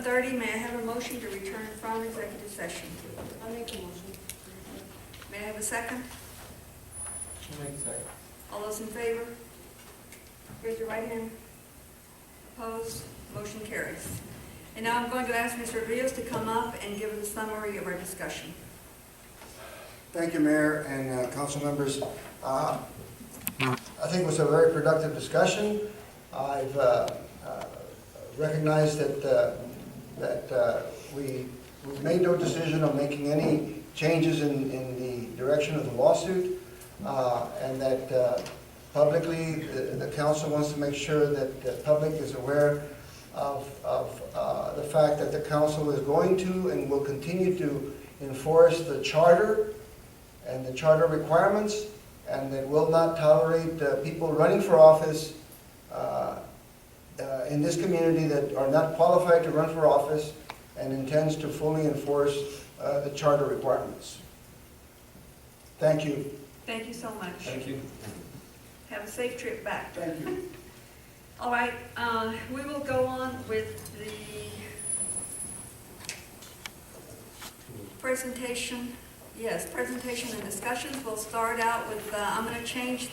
11:30. May I have a motion to return from executive session? I'll make a motion. May I have a second? I'll make a second. All those in favor? Raise your right hand. Opposed? Motion carries. And now I'm going to ask Mr. Rios to come up and give us a summary of our discussion. Thank you, Mayor and council members. I think it was a very productive discussion. I've recognized that we've made no decision on making any changes in the direction of the lawsuit, and that publicly the council wants to make sure that the public is aware of the fact that the council is going to and will continue to enforce the charter and the charter requirements, and that will not tolerate people running for office in this community that are not qualified to run for office, and intends to fully enforce the charter requirements. Thank you. Thank you so much. Thank you. Have a safe trip back. Thank you. All right, we will go on with the presentation. Yes, presentation and discussions. We'll start out with, I'm going to change,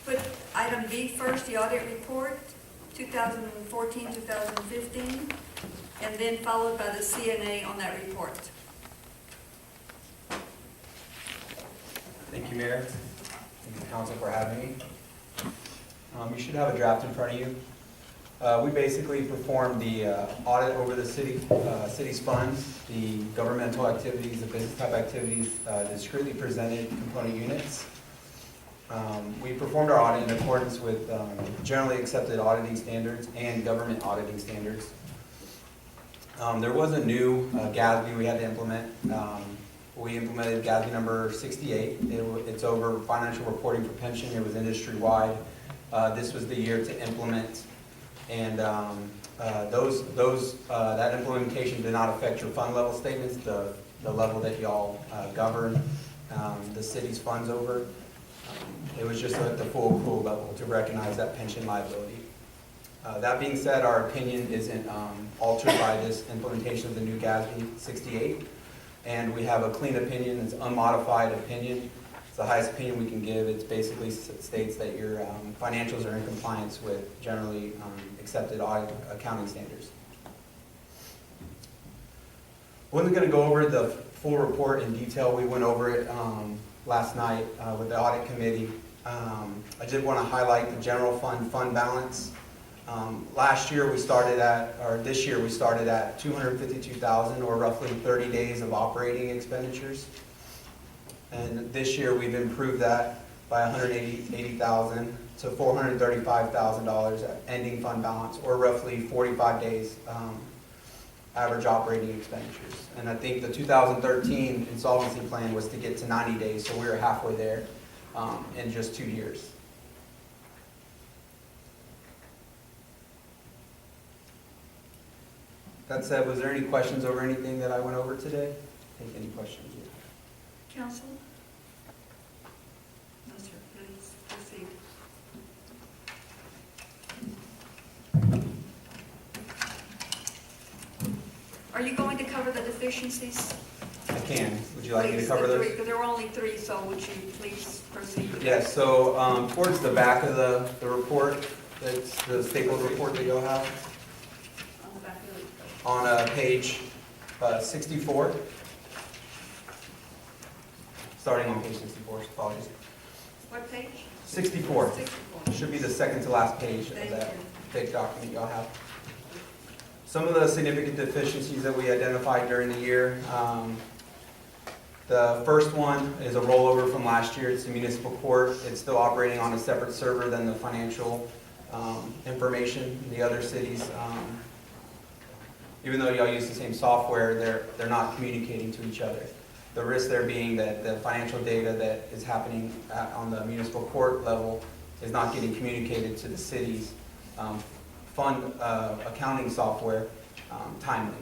put item B first, the audit report, 2014-2015, and then followed by the CNA on that report. Thank you, Mayor. Thank you, Council, for having me. You should have a draft in front of you. We basically performed the audit over the city's funds, the governmental activities, the business type activities, discretely presented component units. We performed our audit in accordance with generally accepted auditing standards and government auditing standards. There was a new GASB we had to implement. We implemented GASB number 68. It's over financial reporting for pension. It was industry-wide. This was the year to implement, and that implementation did not affect your fund level statements, the level that y'all govern the city's funds over. It was just at the full accrual level to recognize that pension liability. That being said, our opinion isn't altered by this implementation of the new GASB 68, and we have a clean opinion. It's an unmodified opinion. It's the highest opinion we can give. It basically states that your financials are in compliance with generally accepted audit accounting standards. I wasn't going to go over the full report in detail. We went over it last night with the audit committee. I did want to highlight the general fund balance. Last year we started at, or this year we started at $252,000, or roughly 30 days of operating expenditures. And this year we've improved that by $180,000 to $435,000 at ending fund balance, or roughly 45 days average operating expenditures. And I think the 2013 insolvency plan was to get to 90 days, so we were halfway there in just 2 years. That said, was there any questions over anything that I went over today? Take any questions. Council? No, sir. Please proceed. Are you going to cover the deficiencies? I can. Would you like me to Please, cover the those? three, because there were only 3, so would you please proceed? Yes, so towards the back of the report, that's the stapled report that you'll have On the back of the report. on page 64. Starting on page 64, apologies. What page? 64. 64. Should be the second to last page of Thank that you. big document y'all have. Some of the significant deficiencies that we identified during the year. The first one is a rollover from last year. It's the municipal court. It's still operating on a separate server than the financial information in the other cities. Even though y'all use the same software, they're not communicating to each other. The risk there being that the financial data that is happening on the municipal court level is not getting communicated to the city's fund accounting software timely.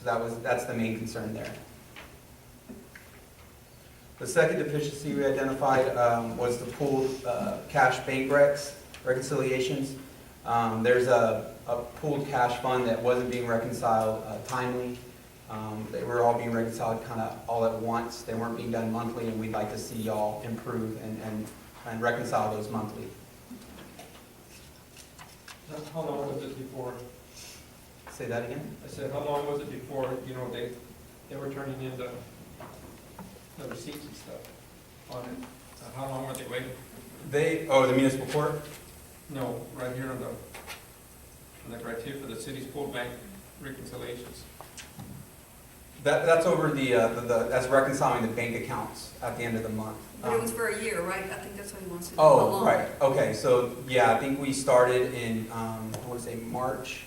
So that's the main concern there. The second deficiency we identified was the pooled cash bank reconciliations. There's a a pooled cash fund that wasn't being reconciled timely. They were all being reconciled kind of all at once. They weren't being done monthly, and we'd like to see y'all improve and reconcile those monthly. How long was it before, Say that again? I said, how long was it before, you know, they were turning in the receipts and stuff on it? How long were they waiting? The municipal court? No, right here on the criteria for the city's pool bank reconciliations. That's over that's reconciling the bank accounts at the end of the month. But it was for a year, right? I think that's what he wants to know. How Oh, long? right, okay, so, yeah, I think we started in, I want to say March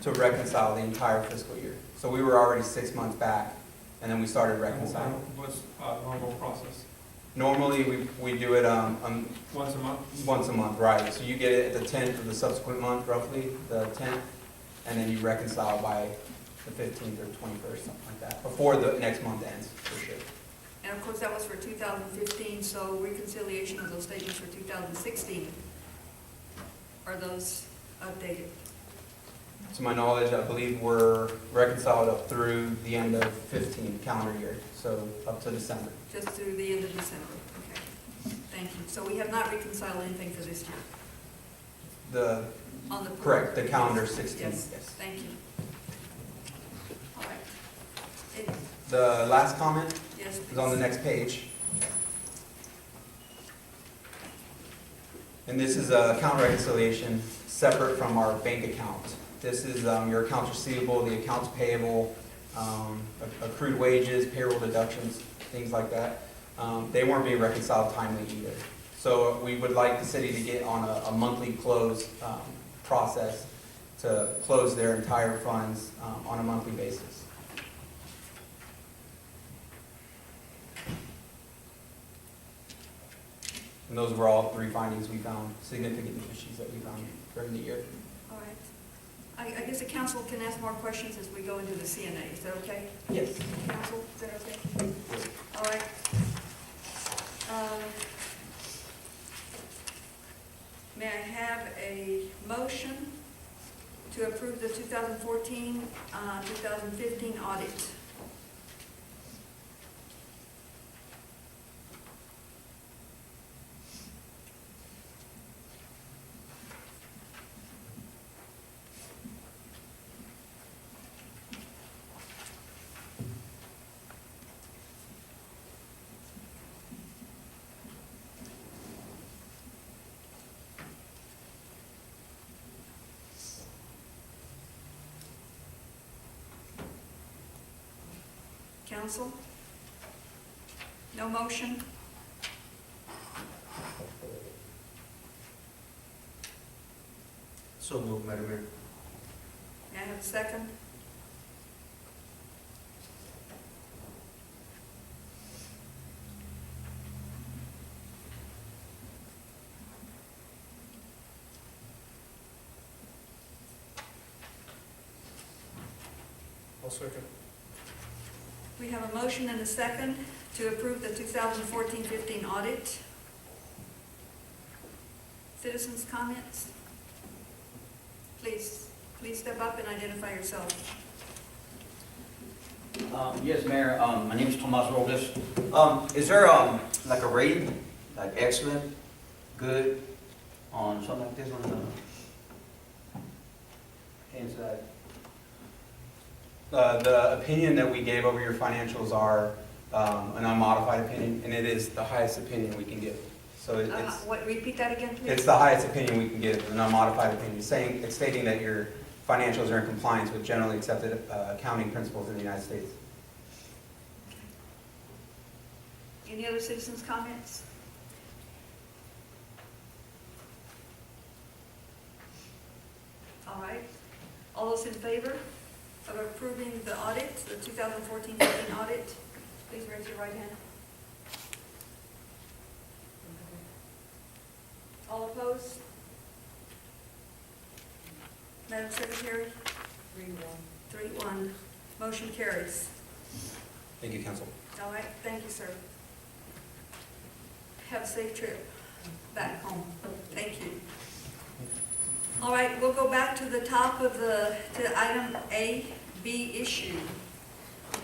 to reconcile the entire fiscal year. So we were already 6 months back, and then we started reconciling. What's normal process? Normally, we do it Once a month? once a month, right? So you get it at the 10th of the subsequent month, roughly, the 10th, and then you reconcile by the 15th or 21st, something like that, before the next month ends, for sure. And of course, that was for 2015, so reconciliation of those statements for 2016, are those updated? To my knowledge, I believe we're reconciled up through the end of 15 calendar year, so up to December. Just through the end of December, okay. Thank you. So we have not reconciled anything for this year? On the Correct, the calendar 16, Yes, yes. thank you. All right. The last comment Yes, is on the please. next page. And this is a account reconciliation separate from our bank account. This is your accounts receivable, the accounts payable, accrued wages, payroll deductions, things like that. They weren't being reconciled timely either. So we would like the city to get on a monthly close process to close their entire funds on a monthly basis. And those were all 3 findings we found, significant issues that we found during the year. All right. I guess the council can ask more questions as we go into the CNA. Is that okay? Yes. Council, is that okay? All right. May I have a motion to approve the 2014, 2015 audit? Council? No motion? So moved, Madam Mayor. May I have a second? I'll second. We have a motion and a second to approve the 2014-15 audit. Citizens' comments? Please step up and identify yourself. Yes, Mayor, my name is Tomas Robles. Is there like a rating, like excellent, good, on something like this on the inside? The opinion that we gave over your financials are an unmodified opinion, and it is the highest opinion we can give. So Repeat that again, please? it's the highest opinion we can give, an unmodified opinion, it's stating that your financials are in compliance with generally accepted accounting principles in the United States. Any other citizens' comments? All right. All those in favor of approving the audit, the 2014-15 audit, please raise your right hand. All opposed? Madam Secretary? 3-1. 3-1. Motion carries. Thank you, Council. All right, thank you, sir. Have a safe trip back home. Thank you. All right, we'll go back to the top of to item A, B issue.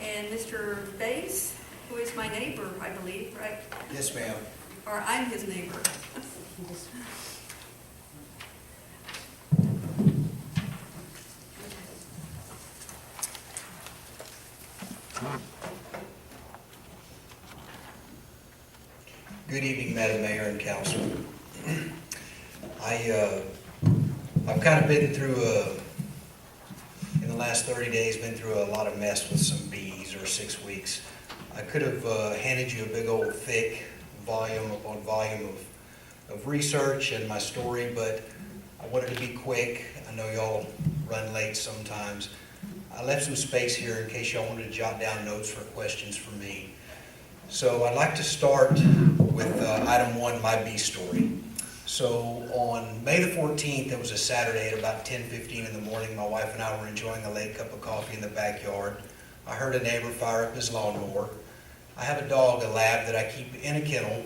And Mr. Bays, who is my neighbor, I believe, right? Yes, ma'am. Or I'm his neighbor. Good evening, Madam Mayor and Council. I've kind of been through in the last 30 days, been through a lot of mess with some bees, or 6 weeks. I could have handed you a big old thick volume upon volume of research and my story, but I wanted to be quick. I know y'all run late sometimes. I left some space here in case y'all wanted to jot down notes for questions for me. So I'd like to start with item 1, my bee story. So on May the 14th, it was a Saturday at about 10:15 in the morning, my wife and I were enjoying a late cup of coffee in the backyard. I heard a neighbor fire up his lawnmower. I have a dog, a lab, that I keep in a kennel.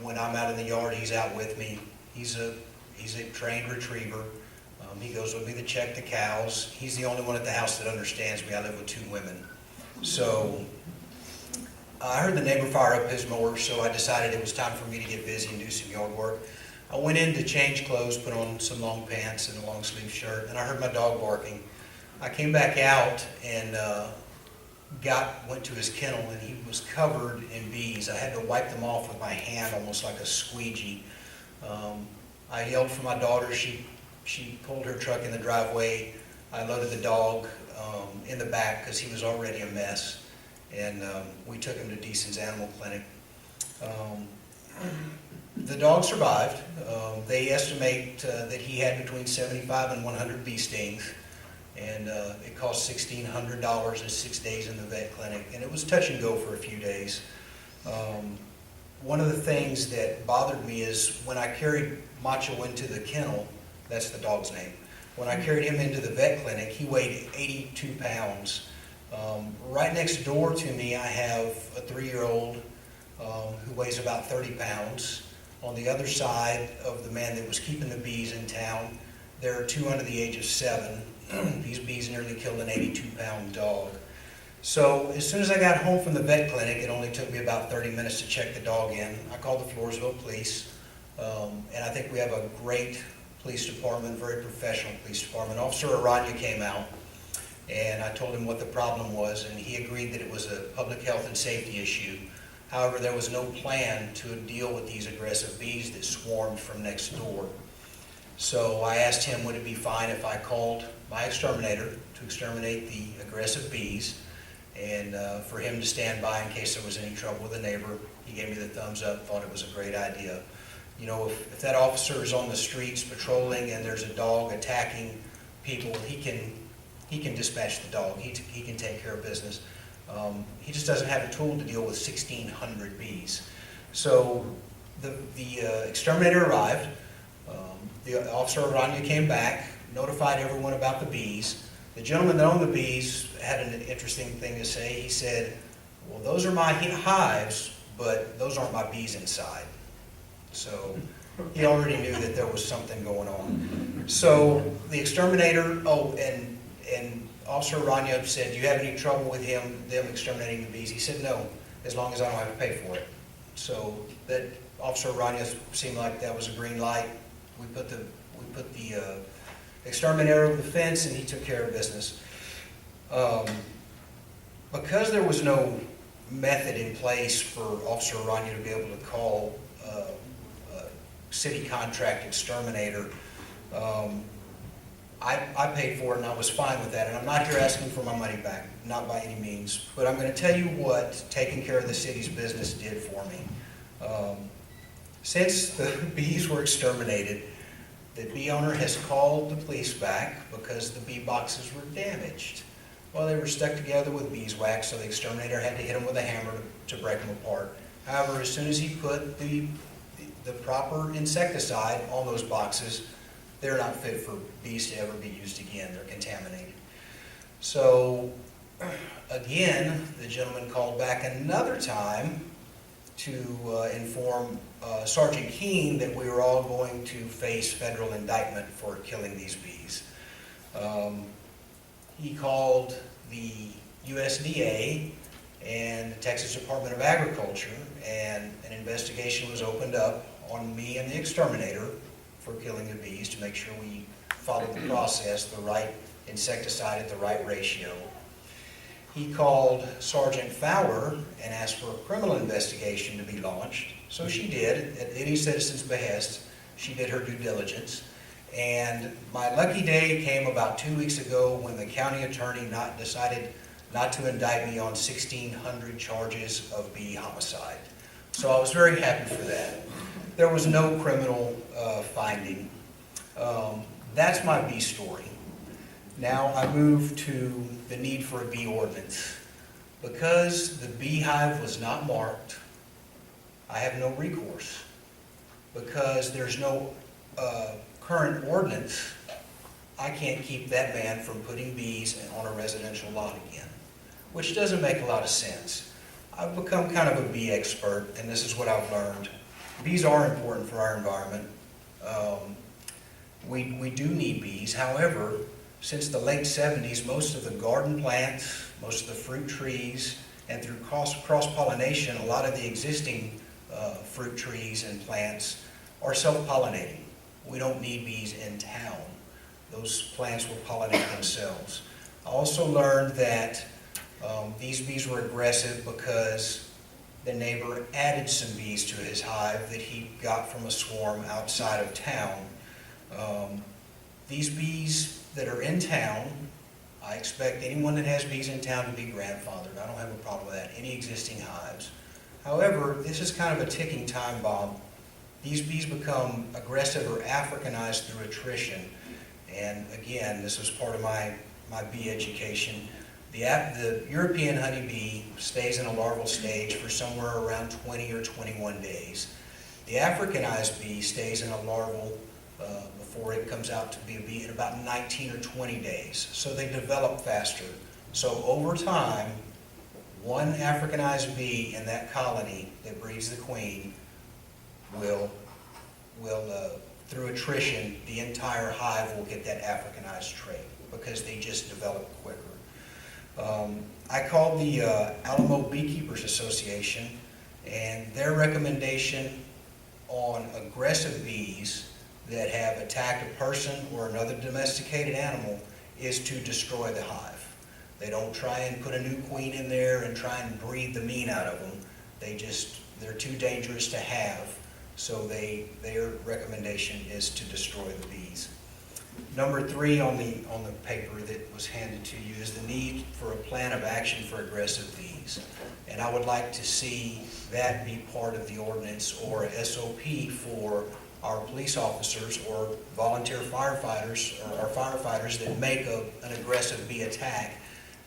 When I'm out in the yard, he's out with me. He's a trained retriever. He goes with me to check the cows. He's the only one at the house that understands me. I live with 2 women. So I heard the neighbor fire up his mower, so I decided it was time for me to get busy and do some yard work. I went in to change clothes, put on some long pants and a long sleeve shirt, and I heard my dog barking. I came back out and went to his kennel, and he was covered in bees. I had to wipe them off with my hand, almost like a squeegee. I yelled for my daughter. She pulled her truck in the driveway. I loaded the dog in the back because he was already a mess, and we took him to Deason's Animal Clinic. The dog survived. They estimate that he had between 75 and 100 bee stings, and it cost $1,600 and 6 days in the vet clinic, and it was touch and go for a few days. One of the things that bothered me is when I carried Macho into the kennel, that's the dog's name, when I carried him into the vet clinic, he weighed 82 pounds. Right next door to me, I have a 3-year-old who weighs about 30 pounds. On the other side of the man that was keeping the bees in town, there are 2 under the age of 7. These bees nearly killed an 82-pound dog. So as soon as I got home from the vet clinic, it only took me about 30 minutes to check the dog in. I called the Floresville police, and I think we have a great police department, very professional police department. Officer Aranya came out, and I told him what the problem was, and he agreed that it was a public health and safety issue. However, there was no plan to deal with these aggressive bees that swarmed from next door. So I asked him, would it be fine if I called my exterminator to exterminate the aggressive bees, and for him to stand by in case there was any trouble with a neighbor. He gave me the thumbs up, thought it was a great idea. You know, if that officer is on the streets patrolling and there's a dog attacking people, he can dispatch the dog. He can take care of business. He just doesn't have a tool to deal with 1,600 bees. So the exterminator arrived. The officer Aranya came back, notified everyone about the bees. The gentleman that owned the bees had an interesting thing to say. He said, well, those are my hives, but those aren't my bees inside. So he already knew that there was something going on. So the exterminator, and Officer Aranya said, do you have any trouble with them exterminating the bees? He said, no, as long as I don't have to pay for it. So that Officer Aranya seemed like that was a green light. We put the exterminator over the fence, and he took care of business. Because there was no method in place for Officer Aranya to be able to call a city contract exterminator, I paid for it, and I was fine with that. And I'm not here asking for my money back, not by any means. But I'm going to tell you what taking care of the city's business did for me. Since the bees were exterminated, the bee owner has called the police back because the bee boxes were damaged. Well, they were stuck together with beeswax, so the exterminator had to hit them with a hammer to break them apart. However, as soon as he put the proper insecticide on those boxes, they're not fit for bees to ever be used again. They're contaminated. So, again, the gentleman called back another time to inform Sergeant Keene that we were all going to face federal indictment for killing these bees. He called the USDA and the Texas Department of Agriculture, and an investigation was opened up on me and the exterminator for killing the bees to make sure we followed the process, the right insecticide at the right ratio. He called Sergeant Fowler and asked for a criminal investigation to be launched. So she did, at any citizen's behest. She did her due diligence. And my lucky day came about 2 weeks ago when the county attorney decided not to indict me on 1,600 charges of bee homicide. So I was very happy for that. There was no criminal finding. That's my bee story. Now I move to the need for a bee ordinance. Because the beehive was not marked, I have no recourse. Because there's no current ordinance, I can't keep that man from putting bees on a residential lot again, which doesn't make a lot of sense. I've become kind of a bee expert, and this is what I've learned. Bees are important for our environment. We do need bees. However, since the late 70s, most of the garden plants, most of the fruit trees, and through cross-pollination, a lot of the existing fruit trees and plants are self-pollinating. We don't need bees in town. Those plants will pollinate themselves. I also learned that these bees were aggressive because the neighbor added some bees to his hive that he got from a swarm outside of town. These bees that are in town, I expect anyone that has bees in town to be grandfathered. I don't have a problem with that, any existing hives. However, this is kind of a ticking time bomb. These bees become aggressive or Africanized through attrition. And again, this was part of my bee education. The European honeybee stays in a larval stage for somewhere around 20 or 21 days. The Africanized bee stays in a larval before it comes out to be a bee in about 19 or 20 days. So they develop faster. So over time, one Africanized bee in that colony that breeds the queen will through attrition, the entire hive will get that Africanized trait because they just develop quicker. I called the Alamo Beekeepers Association, and their recommendation on aggressive bees that have attacked a person or another domesticated animal is to destroy the hive. They don't try and put a new queen in there and try and breed the mean out of them. They're too dangerous to have. So their recommendation is to destroy the bees. Number 3 on the paper that was handed to you is the need for a plan of action for aggressive bees. And I would like to see that be part of the ordinance or a SOP for our police officers or volunteer firefighters or firefighters that make an aggressive bee attack.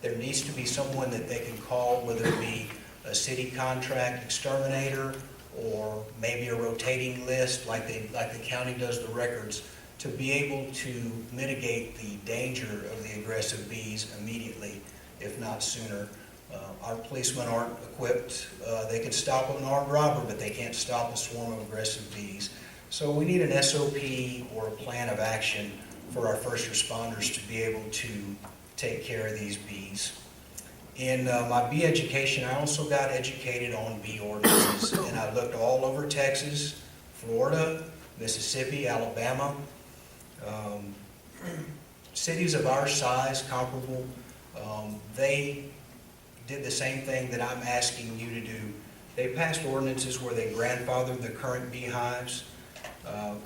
There needs to be someone that they can call, whether it be a city contract exterminator or maybe a rotating list like the county does the records, to be able to mitigate the danger of the aggressive bees immediately, if not sooner. Our policemen aren't equipped. They can stop an armed robber, but they can't stop a swarm of aggressive bees. So we need an SOP or a plan of action for our first responders to be able to take care of these bees. In my bee education, I also got educated on bee ordinances, and I looked all over Texas, Florida, Mississippi, Alabama. Cities of our size, comparable, they did the same thing that I'm asking you to do. They passed ordinances where they grandfathered the current beehives.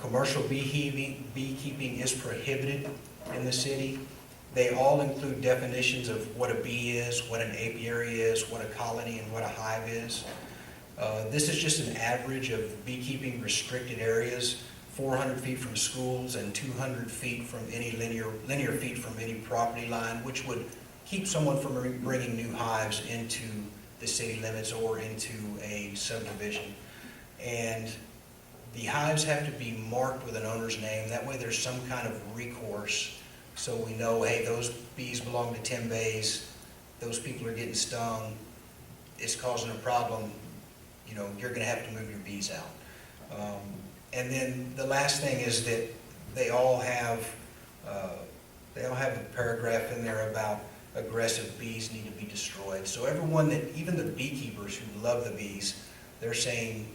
Commercial beekeeping is prohibited in the city. They all include definitions of what a bee is, what an apiary is, what a colony and what a hive is. This is just an average of beekeeping restricted areas, 400 feet from schools and 200 feet from any linear feet from any property line, which would keep someone from bringing new hives into the city limits or into a subdivision. And the hives have to be marked with an owner's name. That way there's some kind of recourse. So we know, hey, those bees belong to Tim Bays. Those people are getting stung. It's causing a problem. you're gonna have to move your bees out. And then the last thing is that they all have a paragraph in there about aggressive bees need to be destroyed. So everyone even the beekeepers who love the bees, they're saying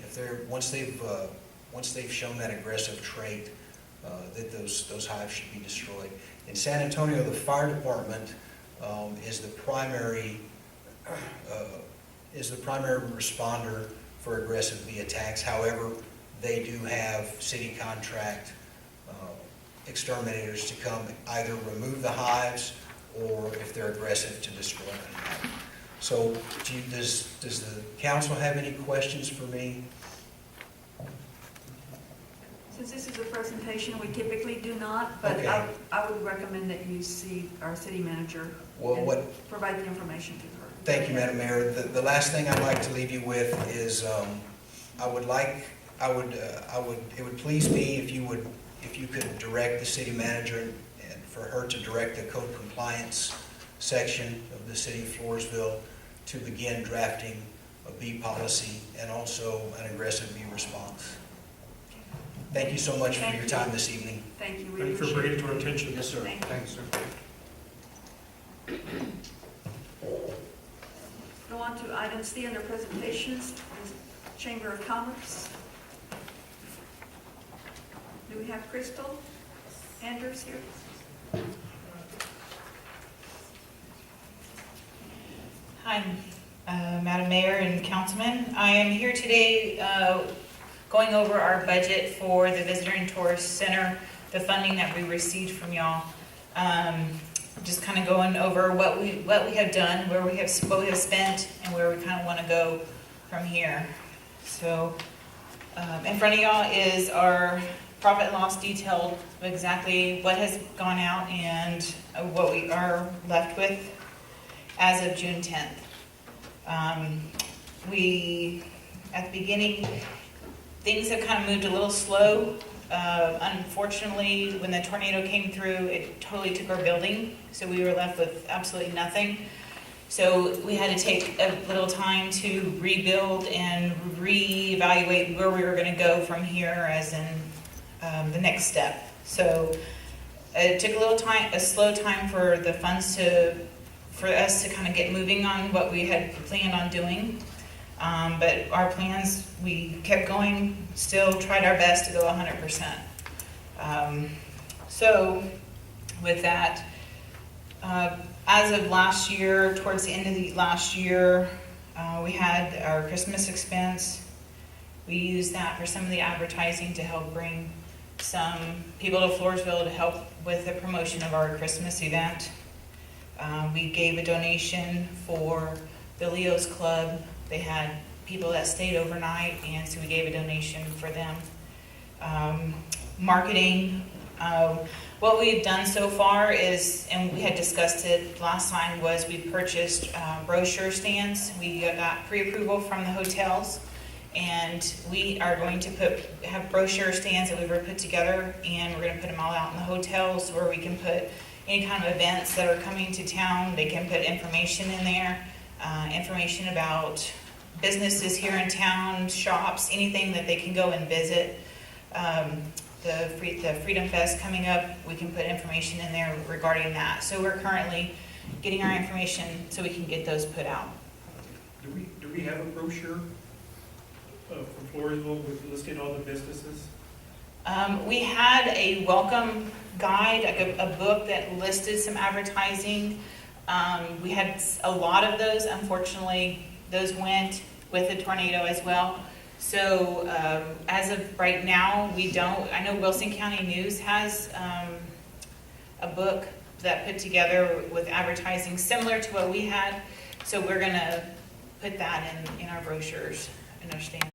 once they've shown that aggressive trait, that those hives should be destroyed. In San Antonio, the fire department is the primary responder for aggressive bee attacks. However, they do have city contract exterminators to come either remove the hives or, if they're aggressive, to destroy them. So does the council have any questions for me? Since this is a presentation, we typically do not, but Okay. I would recommend that you see our city manager Well, and provide the information to her. Thank you, Madam Mayor. The last thing I'd like to leave you with is, it would please me if you could direct the city manager and for her to direct the code compliance section of the city of Floresville to begin drafting a bee policy and also an aggressive bee response. Thank you so much for your time this evening. Thank you. We Thanks for appreciate bringing it it. to our attention. Yes, sir. Thank you. Thanks, sir. Go on to item C under presentations, is Chamber of Commerce. Do we have Crystal Andrews here? Hi, Madam Mayor and Councilman. I am here today going over our budget for the Visitor and Tourist Center, the funding that we received from y'all. Just kind of going over what we have done, what we have spent, and where we kind of want to go from here. So in front of y'all is our profit and loss detailed of exactly what has gone out and what we are left with as of June 10th. At the beginning, things have kind of moved a little slow. Unfortunately, when the tornado came through, it totally took our building, so we were left with absolutely nothing. So we had to take a little time to rebuild and reevaluate where we were going to go from here as in the next step. So it took a slow time for the funds for us to kind of get moving on what we had planned on doing. But our plans, we kept going, still tried our best to go 100%. So with that, as of last year, towards the end of the last year, we had our Christmas expense. We used that for some of the advertising to help bring some people to Floresville to help with the promotion of our Christmas event. We gave a donation for the Leo's Club. They had people that stayed overnight, and so we gave a donation for them. Marketing, what we've done so far is, and we had discussed it last time, was we purchased brochure stands. We got pre-approval from the hotels, and we are going to have brochure stands that we were put together, and we're going to put them all out in the hotels where we can put any kind of events that are coming to town. They can put information in there, information about businesses here in town, shops, anything that they can go and visit. The Freedom Fest coming up, we can put information in there regarding that. So we're currently getting our information so we can get those put out. Do we have a brochure from Floresville with listing all the businesses? We had a welcome guide, like a book that listed some advertising. We had a lot of those. Unfortunately, those went with the tornado as well. So as of right now, we don't. I know Wilson County News has a book that put together with advertising similar to what we had. So we're going to put that in our brochures and our stand.